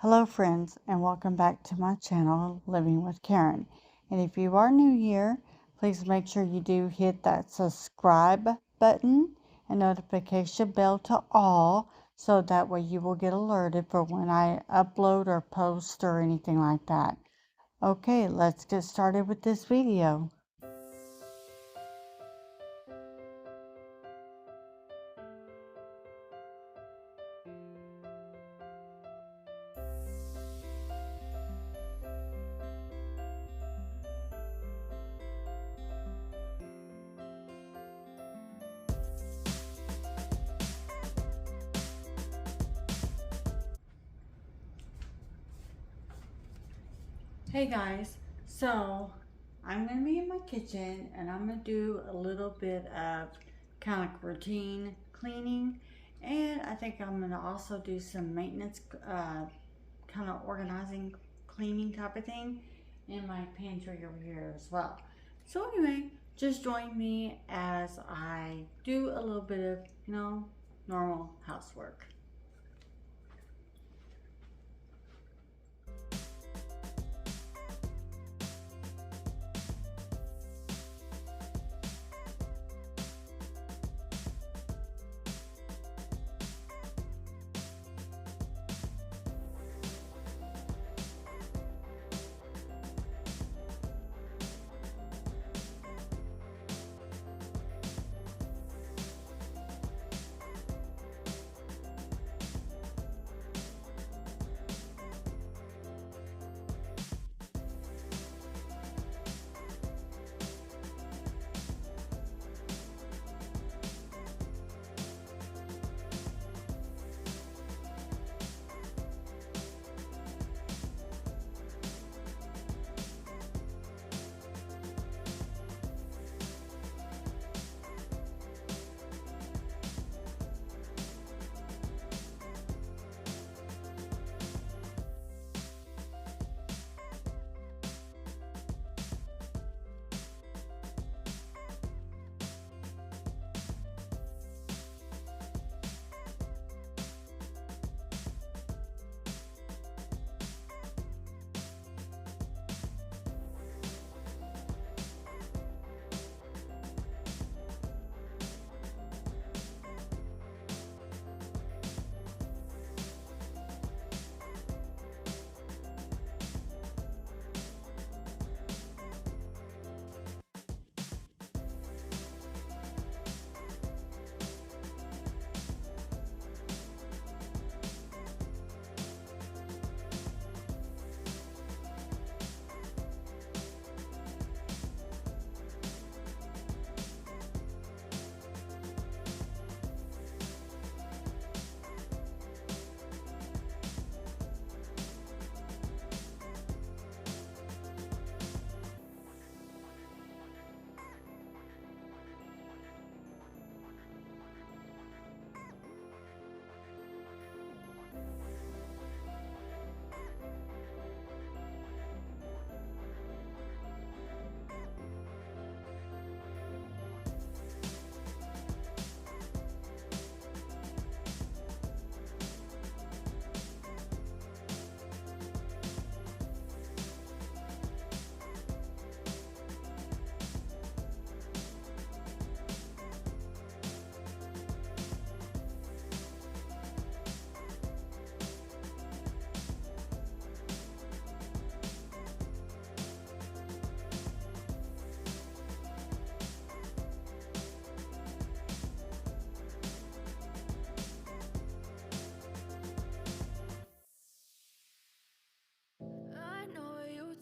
Hello friends, and welcome back to my channel, Living with Karen. And if you are new here, please make sure you do hit that subscribe button and notification bell to all, so that way you will get alerted for when I upload or post or anything like that. Okay, let's get started with this video. Hey guys, so I'm going to be in my kitchen and I'm going to do a little bit of kind of routine cleaning, and I think I'm going to also do some maintenance, kind of organizing, cleaning type of thing in my pantry over here as well. So anyway, just join me as I do a little bit of, normal housework.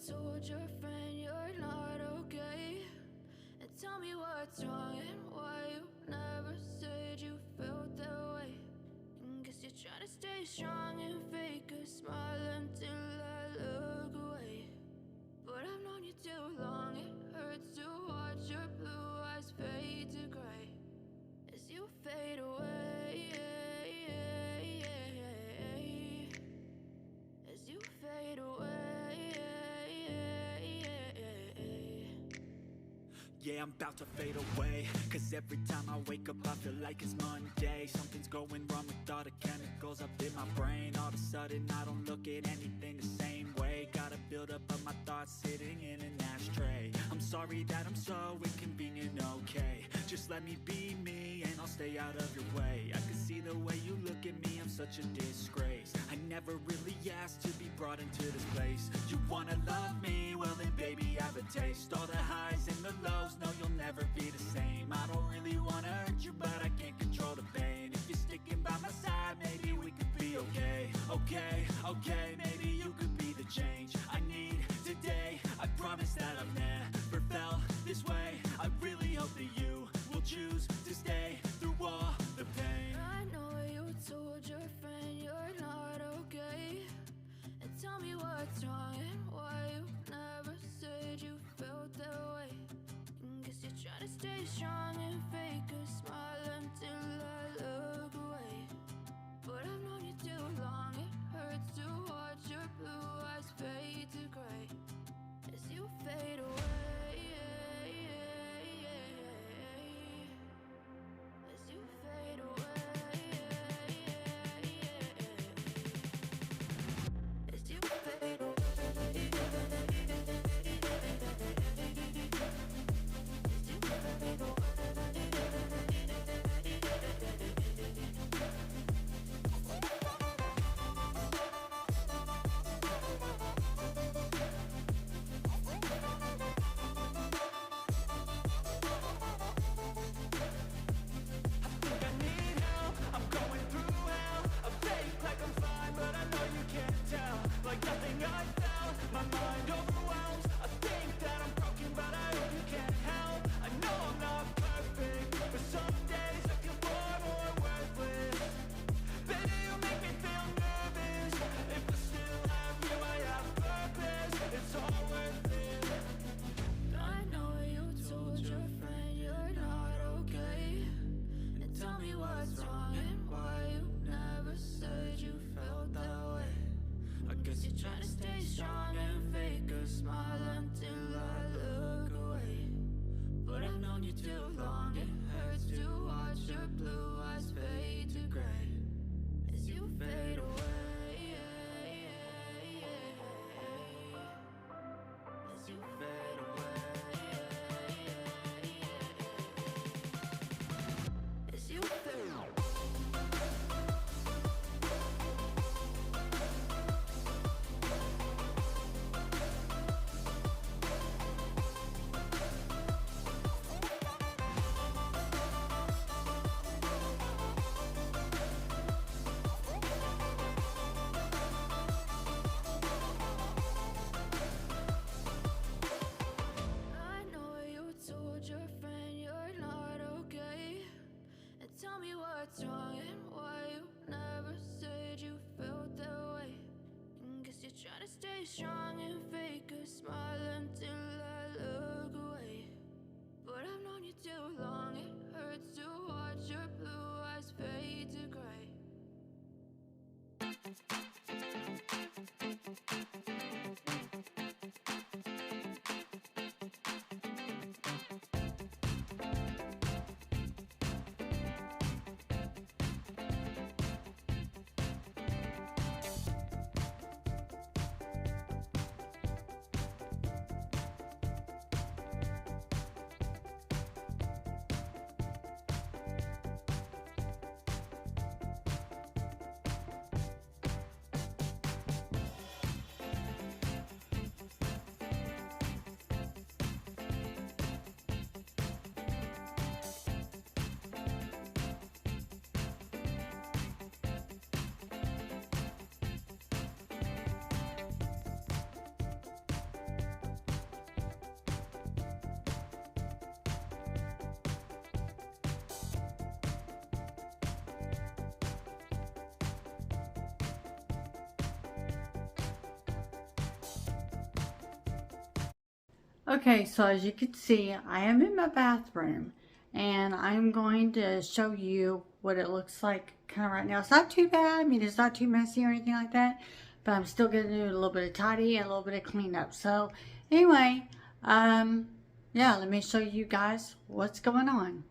Told your friend you're not okay, and tell me what's wrong and why you never said you felt that way. And guess you're trying to stay strong and fake a smile until I look away. But I've known you too long, it hurts to watch your blue eyes fade to gray as you fade away, as you fade away. Yeah, I'm about to fade away, cause every time I wake up I feel like it's Monday. Something's going wrong with all the chemicals up in my brain. All of a sudden I don't look at anything thoughts sitting in an ashtray. I'm sorry that I'm so inconvenient, okay? Just let me be me and I'll stay out of your way. I can see the way you look at me, I'm such a disgrace. I never really asked to be brought into this place. You wanna love me? Well then baby, I have a taste. All the highs and the lows, no you'll never be the same. I don't really wanna hurt you, but I can't control the pain. If you're sticking by my side, maybe we could be okay. Okay, maybe you could be the change I need today. I promise that I've never felt this way. I really hope that you will choose to stay through all the pain. I know you told your friend you're not okay, and tell me what's wrong and why you never said you felt that way. Guess you're trying to stay strong and fake a smile until I look away. But I've known you too long, it hurts to watch your blue eyes fade to gray as you fade away. As you fade away. As you fade away. Trying to stay strong and fake a smile until I look away. But I've known you too long, it hurts to watch your blue eyes fade to gray as you fade away. As you fade away. As you fade away. Tell me what's wrong and why you never said you felt that way. Guess you're trying to stay strong and fake a smile until I look away. But I've known you too long, it hurts to watch your blue eyes fade to gray. Okay, so as you can see, I am in my bathroom and I'm going to show you what it looks like kind of right now. It's not too bad. I mean, it's not too messy or anything like that, but I'm still going to do a little bit of tidy and a little bit of cleanup. So anyway, yeah, let me show you guys what's going on.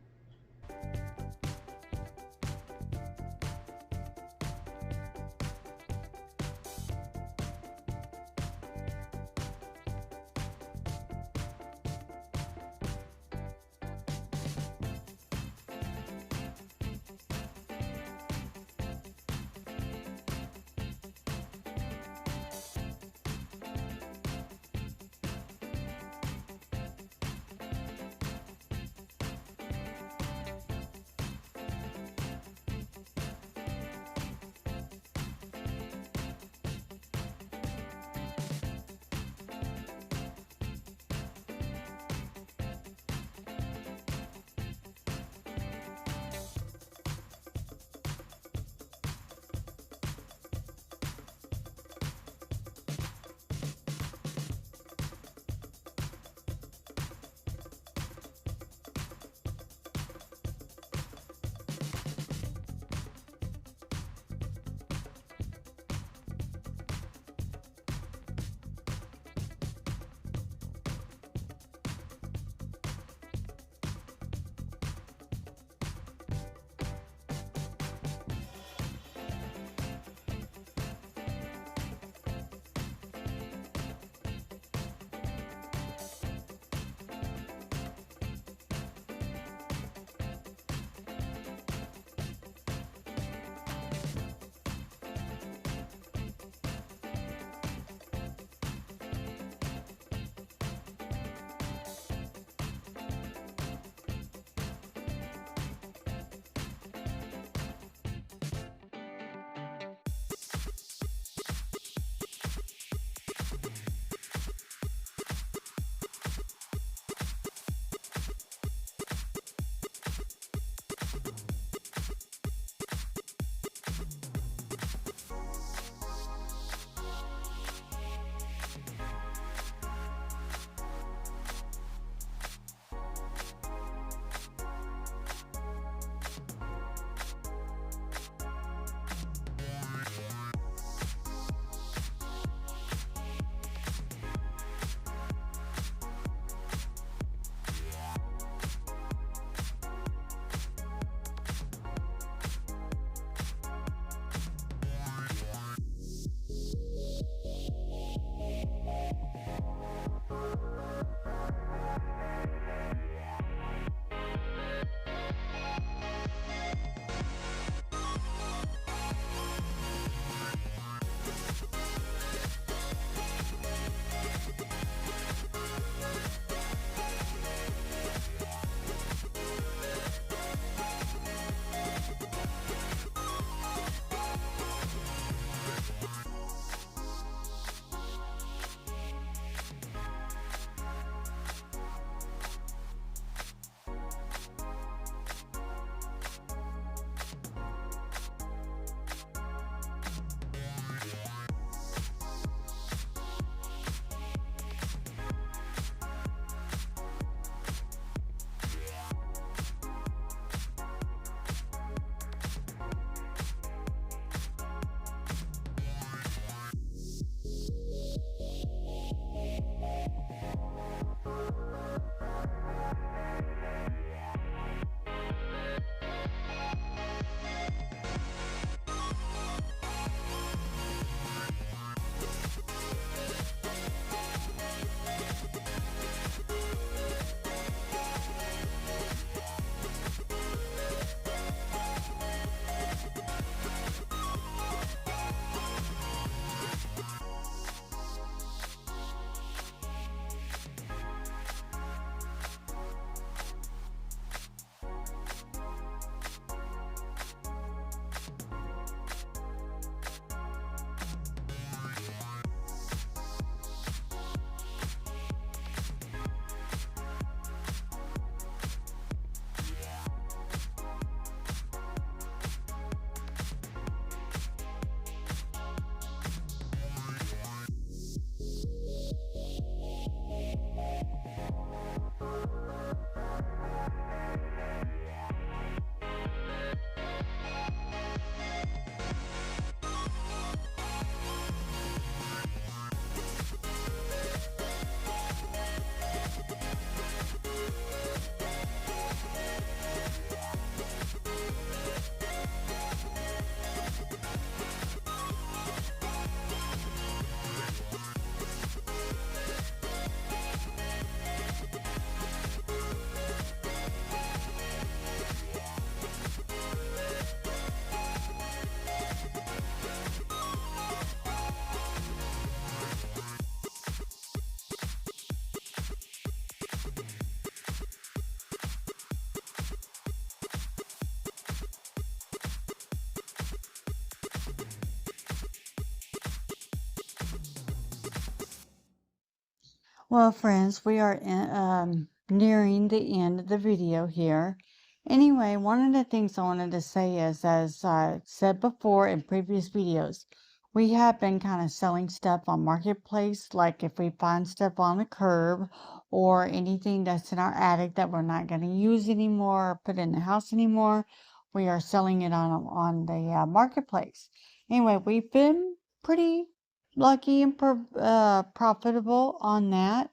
Well, friends, we are nearing the end of the video here. Anyway, one of the things I wanted to say is, as I said before in previous videos, we have been kind of selling stuff on Marketplace, like if we find stuff on the curb or anything that's in our attic that we're not going to use anymore or put in the house anymore, we are selling it on the Marketplace. Anyway, we've been pretty lucky and profitable on that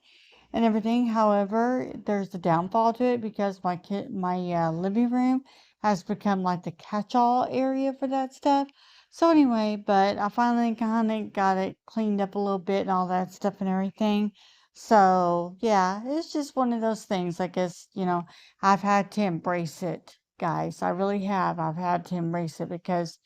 and everything. However, there's a downfall to it because my living room has become like the catch-all area for that stuff. So anyway, but I finally kind of got it cleaned up a little bit and all that stuff and everything. So yeah, it's just one of those things. I guess, I've had to embrace it, guys. I really have. I've had to embrace it because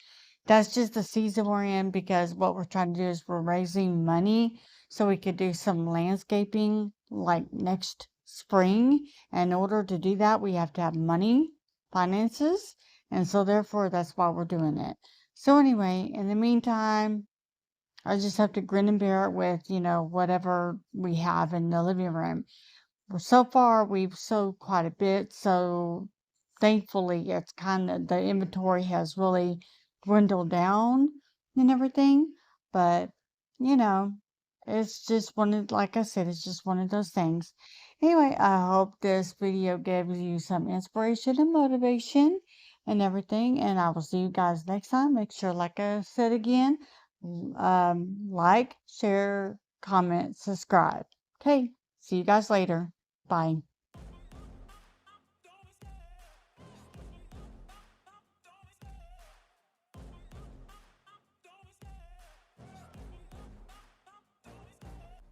that's just the season we're in, because what we're trying to do is we're raising money so we could do some landscaping like next spring. And in order to do that, we have to have money, finances. And so therefore, that's why we're doing it. So anyway, in the meantime, I just have to grin and bear it with, whatever we have in the living room. Well, so far, we've sold quite a bit, so thankfully, it's kind of the inventory has really dwindled down and everything. But, you know, it's just like I said, it's just one of those things. Anyway, I hope this video gives you some inspiration and motivation and everything. And I will see you guys next time. Make sure, like I said again, like, share, comment, subscribe. Okay, see you guys later. Bye.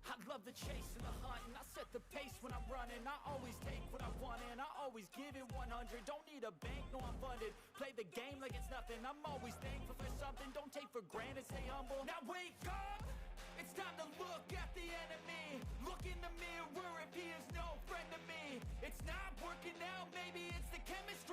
I love the chase and the hunt, and I set the pace when I'm running. I always take what I want and I always give it 100. Don't need a bank, no I'm funded. Play the game like it's nothing. I'm always thankful for something. Don't take for granted, stay humble. Now wake up! It's time to look at the enemy. Look in the mirror if he is no friend to me. It's not working out, maybe it's the chemistry.